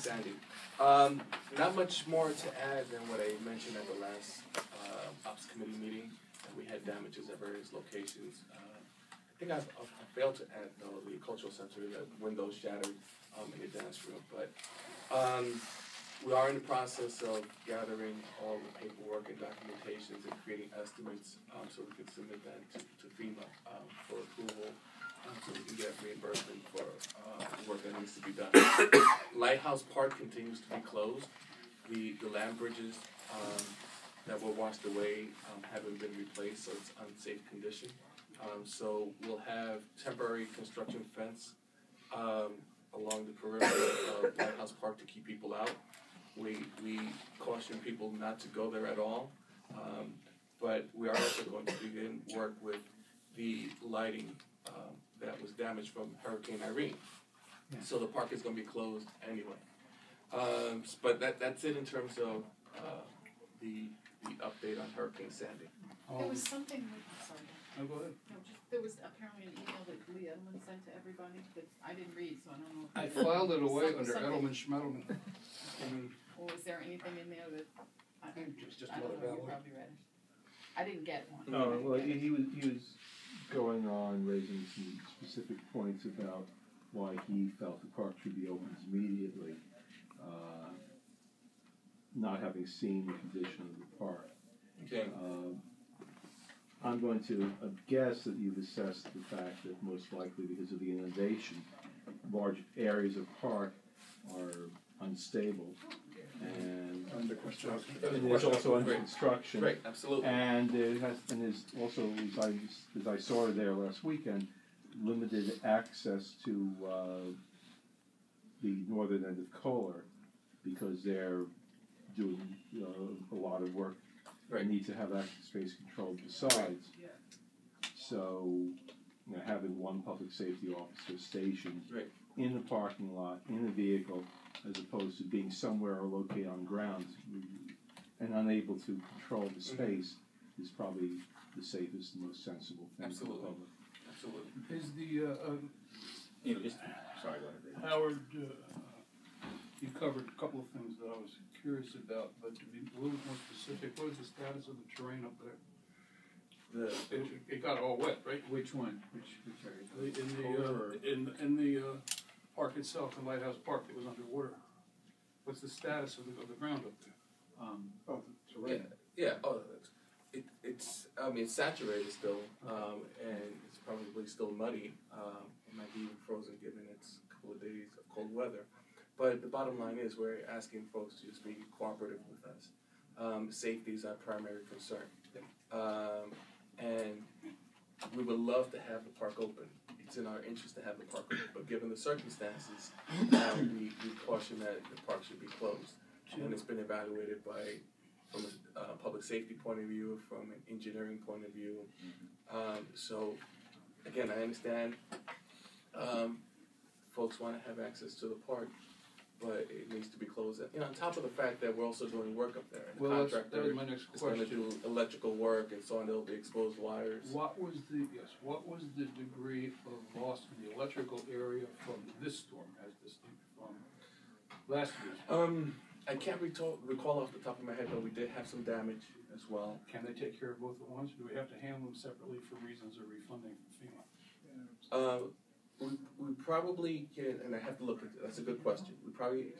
Sandy. Not much more to add than what I mentioned at the last Ops Committee meeting. We had damages at various locations. I think I failed to add, though, the cultural center, the windows shattered in the dance room. But we are in the process of gathering all the paperwork and documentations and creating estimates so we can submit that to FEMA for approval so we can get reimbursement for work that needs to be done. Lighthouse Park continues to be closed. The land bridges that were washed away haven't been replaced, so it's unsafe condition. So we'll have temporary construction fence along the perimeter of Lighthouse Park to keep people out. We caution people not to go there at all, but we are also going to begin work with the lighting that was damaged from Hurricane Irene. Yeah. So the park is going to be closed anyway. But that's it in terms of the update on Hurricane Sandy. There was something sorry. No, go ahead. No, there was apparently an email that Lee Edelman sent to everybody that I didn't read, so I don't know. I filed it away under Edelman Schmedelman. Or was there anything in there that I don't know, just you probably read it. I didn't get one. No, well, he was going on raising some specific points about why he felt the park should be opened immediately, not having seen the condition of the park. Okay. I'm going to guess that you've assessed the fact that most likely because of the inundation, large areas of park are unstable and under construction. And there's also under construction. Right, absolutely. And there's also, as I saw there last weekend, limited access to the northern end of Kohler because they're doing a lot of work. Right. They need to have active space control besides. So, having one public safety officer stationed in the parking lot, in a vehicle, as opposed to being somewhere or located on grounds and unable to control the space is probably the safest and most sensible thing for the public. Absolutely. Is the sorry, go ahead. Howard, you covered a couple of things that I was curious about, but to be a little bit more specific, what is the status of the terrain up there? It got all wet, right? Which one? Which area? In the park itself, the Lighthouse Park, it was underwater. What's the status of the ground up there? The terrain. Yeah. Oh, it's saturated still, and it's probably still muddy. It might be even frozen given its couple of days of cold weather. But the bottom line is we're asking folks to just be cooperative with us. Safety is our primary concern. And we would love to have the park open. It's in our interest to have the park open. But given the circumstances, we caution that the park should be closed. And it's been evaluated from a public safety point of view, from an engineering point of view. So, again, I understand folks want to have access to the park, but it needs to be closed. On top of the fact that we're also doing work up there. The contractor that was my next is going to question. do electrical work and so on. There'll be exposed wires. What was the degree of loss in the electrical area from this storm as distinct from last year's? I can't recall off the top of my head, but we did have some damage as well. Can they take care of both at once, or do we have to handle them separately for reasons of refunding from FEMA? We probably can, and I have to look at it. That's a good question. We probably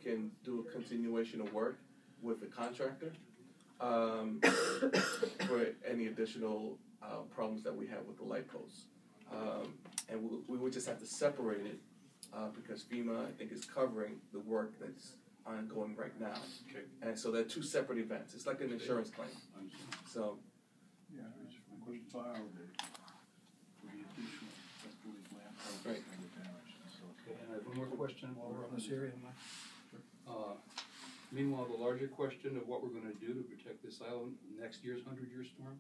can do a continuation of work with the contractor for any additional problems that we have with the light posts. And we would just have to separate it because FEMA, I think, is covering the work that's ongoing right now. Okay. And so they're two separate events. It's like an insurance claim. So. Yeah, question file. Right. Okay, and I have one more question while we're on this area. Meanwhile, the larger question of what we're going to do to protect this island next year's 100-year storm,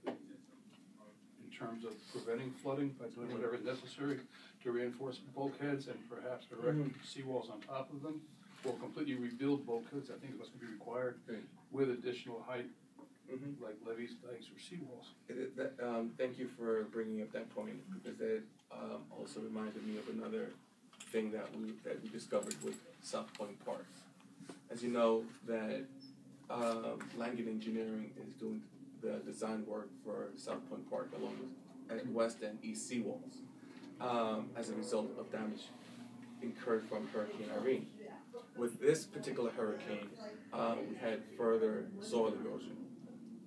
in terms of preventing flooding by doing whatever is necessary to reinforce bulkheads and perhaps erect seawalls on top of them, or completely rebuild bulkheads. I think that's going to be required with additional height. Like levees, dikes, or seawalls. Thank you for bringing up that point, because that also reminded me of another thing that we discovered with South Point Park. As you know, that Langen Engineering is doing the design work for South Point Park along with west and east seawalls as a result of damage incurred from Hurricane Irene. With this particular hurricane, we had further soil erosion.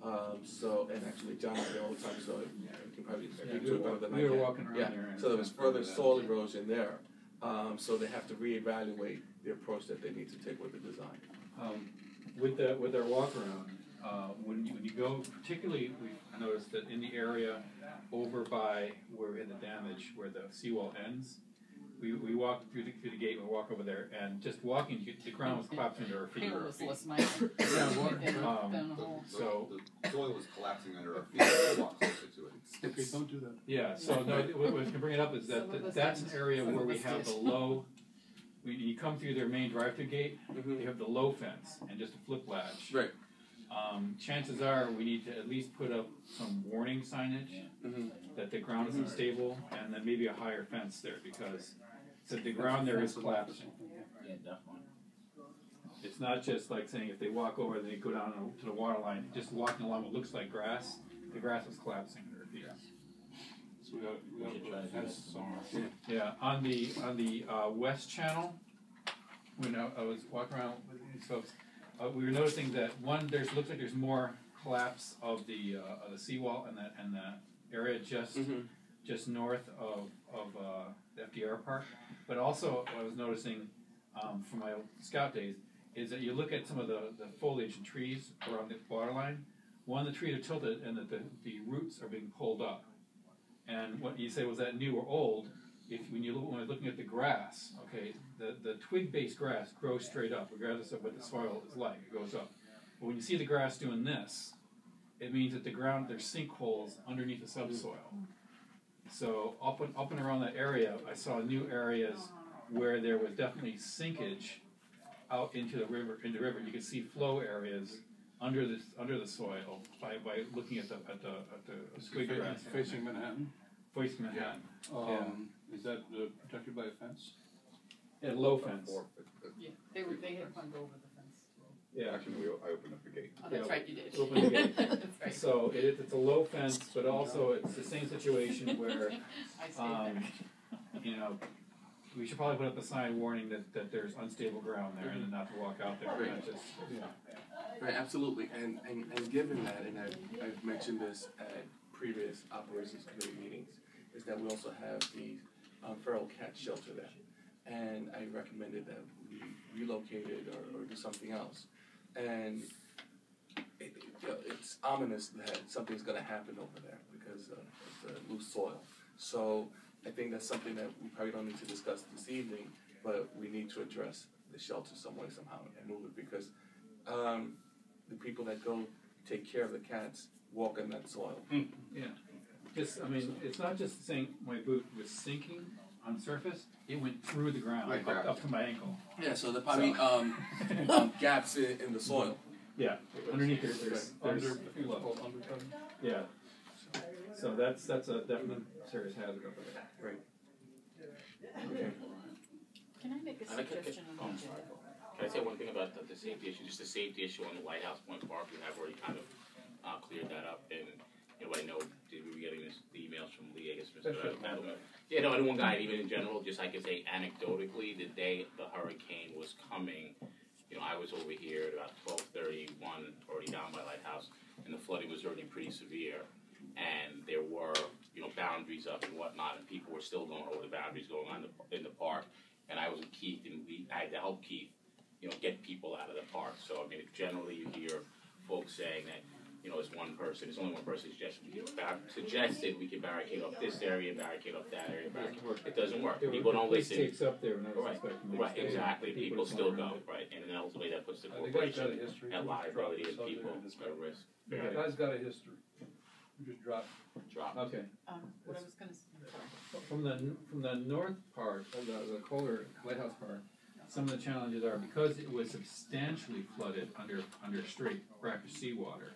And actually John is there all the time, so you can probably speak to it better than I can. We were walking around there. So there was further soil erosion there. So they have to reevaluate the approach that they need to take with the design. With our walk around, when you go, particularly, I noticed that in the area over by where we had the damage, where the seawall ends, we walked through the gate, we walk over there, and just walking, the ground was collapsing under our feet. It was smiling. Down the hole. So the soil was collapsing under our feet. We walked closer to it. Okay, don't do that. yeah, so no, what I was gonna bring it up is that that's an area where we have the low. When you come through their main drive-through gate, you have the low fence and just a flip latch. Right. Chances are we need to at least put up some warning signage that the ground is unstable, and then maybe a higher fence there, because the ground there is collapsing. Yeah, definitely. It's not just like saying if they walk over and they go down to the water line, just walking along what looks like grass, the grass is collapsing under their feet. So we got to put a fence somewhere. Yeah, on the west channel, when I was walking around with these folks, we were noticing that looks like there's more collapse of the seawall and the area just north of the FDR Park. But also, what I was noticing from my scout days is that you look at some of the foliage and trees around the water line. One, the trees are tilted, and that the roots are being pulled up. And what you say, was that new or old? When you're looking at the grass, okay, the twig-based grass grows straight up, regardless of what the soil is like. It goes up. But when you see the grass doing this, it means that the ground, there's sinkholes underneath the subsoil. So up and around that area, I saw new areas where there was definitely sinkage out into the river. You could see flow areas under the soil by looking at the twig grass Facing Manhattan. Facing Manhattan. Is that protected by a fence? Yeah, low fence. Yeah, they had fun go over the fence. Yeah. Actually, I opened up the gate. Oh, that's right, you did. Open the gate. That's right. So it's a low fence, but also it's the same situation where I stayed there. we should probably put up a sign warning that there's unstable ground there and not to walk out there. Right. Not just, Right, absolutely. And given that, and I've mentioned this at previous operations committee meetings, is that we also have the feral cat shelter there. And I recommended that we relocate it or do something else. And it's ominous that something's going to happen over there because of the loose soil. So I think that's something that we probably don't need to discuss this evening, but we need to address the shelter some way, somehow, and move it, because the people that go take care of the cats walk in that soil. yeah. It's not just saying my boot was sinking on the surface, it went through the ground up to my ankle. Yeah, so there probably gaps in the soil. Yeah, underneath there's Undercut. yeah. So that's a definite serious hazard over there. Right. Okay. Can I make a suggestion on the agenda? Can I say one thing about the safety issue? Just the safety issue on the White House Point Park. We have already kind of cleared that up, and I know we were getting the emails from Lee, I guess, Mr. Adelman. Yeah, no, I don't want guy even in general. Just I could say anecdotally, the day the hurricane was coming, I was over here at about 12:31, already down by Lighthouse, and the flooding was already pretty severe, and there were boundaries up and whatnot, and people were still going over the boundaries going on in the park, and I was with Keith, and I had to help Keith, get people out of the park. So generally you hear folks saying that. As one person, it's only one person suggested we can barricade up this area, barricade up that area. It doesn't work. People don't listen. Takes up there when I was Right, expecting right, exactly. People still go, right, and then ultimately that puts the corporation at liability and people at risk. The guy's got a history. You just drop. Okay. What I was gonna say, From the north part of the Kohler Lighthouse part, some of the challenges are because it was substantially flooded under straight brackish seawater.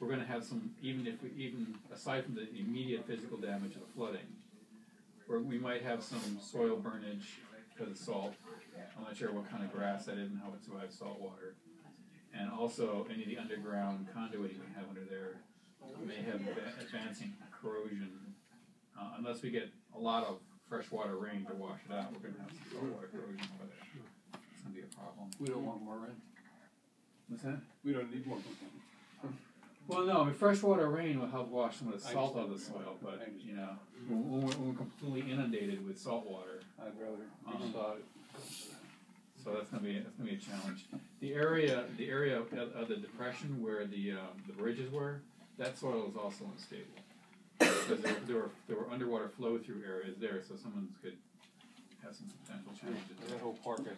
We're going to have some, even aside from the immediate physical damage of the flooding, where we might have some soil burnage because of salt. I'm not sure what kind of grass that is and how it survives salt water. And also, any of the underground conduiting we have under there may have advancing corrosion. Unless we get a lot of freshwater rain to wash it out, we're going to have some saltwater corrosion over there. It's going to be a problem. We don't want more rain. What's that? We don't need more rain. Well, no, I mean, freshwater rain will help wash some of the salt out of the soil, but, you know, when we're completely inundated with salt water. I'd rather resod it. So that's gonna be a challenge. The area of the depression where the bridges were, that soil is also unstable. Because there were underwater flow through areas there, so someone could have some potential challenges. That whole park has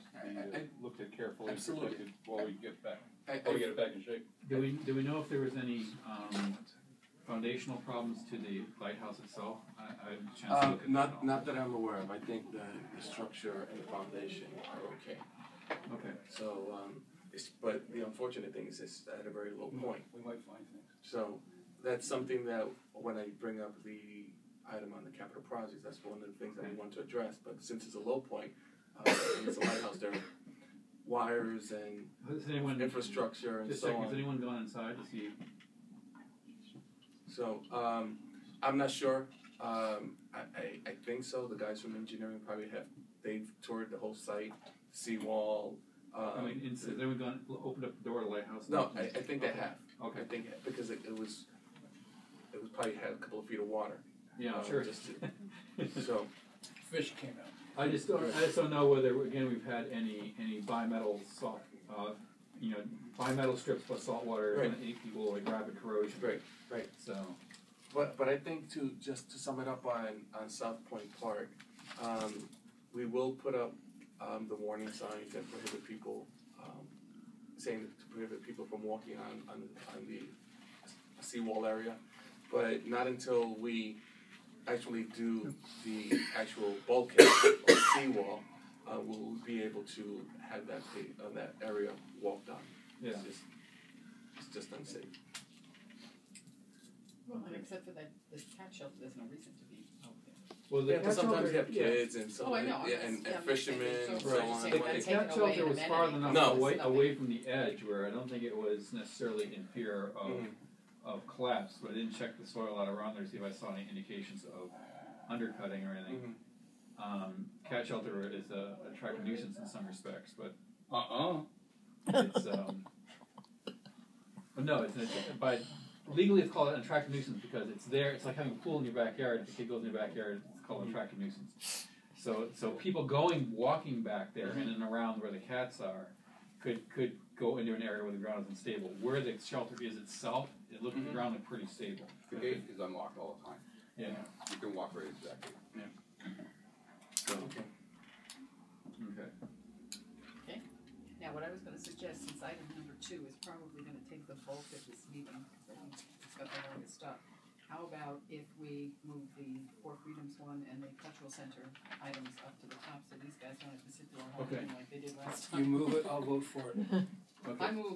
to be looked at carefully, Absolutely. protected while we get back. I- While we get it back in shape. Do we know if there was any foundational problems to the lighthouse itself? I had a chance to look at that. Not that I'm aware of. I think the structure and the foundation are okay. Okay. So, but the unfortunate thing is it's at a very low point. We might find things. So that's something that when I bring up the item on the capital projects, that's one of the things that we want to address. But since it's a low point, and it's a lighthouse, there are wires and Has anyone infrastructure and just so checking, on. has anyone gone inside to see? So, I'm not sure. I think so. The guys from engineering they've toured the whole site, seawall. I mean, has anyone gone, opened up the door to the lighthouse? No, I think they have. Okay. I think because it was probably had a couple of feet of water. Yeah, sure. So, Fish came out. I just don't know whether, again, we've had any bimetal salt, bimetal strips plus salt water Right. equal like rapid corrosion. right. So, But I think just to sum it up on South Point Park, we will put up the warning signs that prohibit people, saying to prohibit people from walking on the seawall area, but not until we actually do the actual bulkhead or seawall, will we be able to have that area walked on. yeah. It's just unsafe. Well, and except for that, the cat shelter, there's no reason to be out there. Well, the Yeah, because cat sometimes shelter, you have kids and so Oh, I know, and I'm fishermen saying, and so so you're on. saying The that Like, take cat it away shelter an was amenity. far enough No. away from the edge where I don't think it was necessarily in fear of collapse, but I didn't check the soil out around there to see if I saw any indications of undercutting or anything. Cat shelter is a attractive nuisance in some respects, but it's but no, but legally it's called an attractive nuisance because it's there. It's like having a pool in your backyard. If a kid goes in your backyard, it's called an attractive nuisance. So people walking back there in and around where the cats are, could go into an area where the ground is unstable. Where the shelter is itself, the ground is pretty stable. The gate is unlocked all the time. Yeah. You can walk right into that gate. So, Okay. okay. Now, what I was gonna suggest, since item number 2 is probably gonna take the bulk of this meeting, so it's got the longest stuff. How about if we move the Four Freedoms one and the cultural center items up to the top, so these guys don't have to sit through a whole Okay. meeting like they did last time. You move it, I'll vote for it. Okay. I move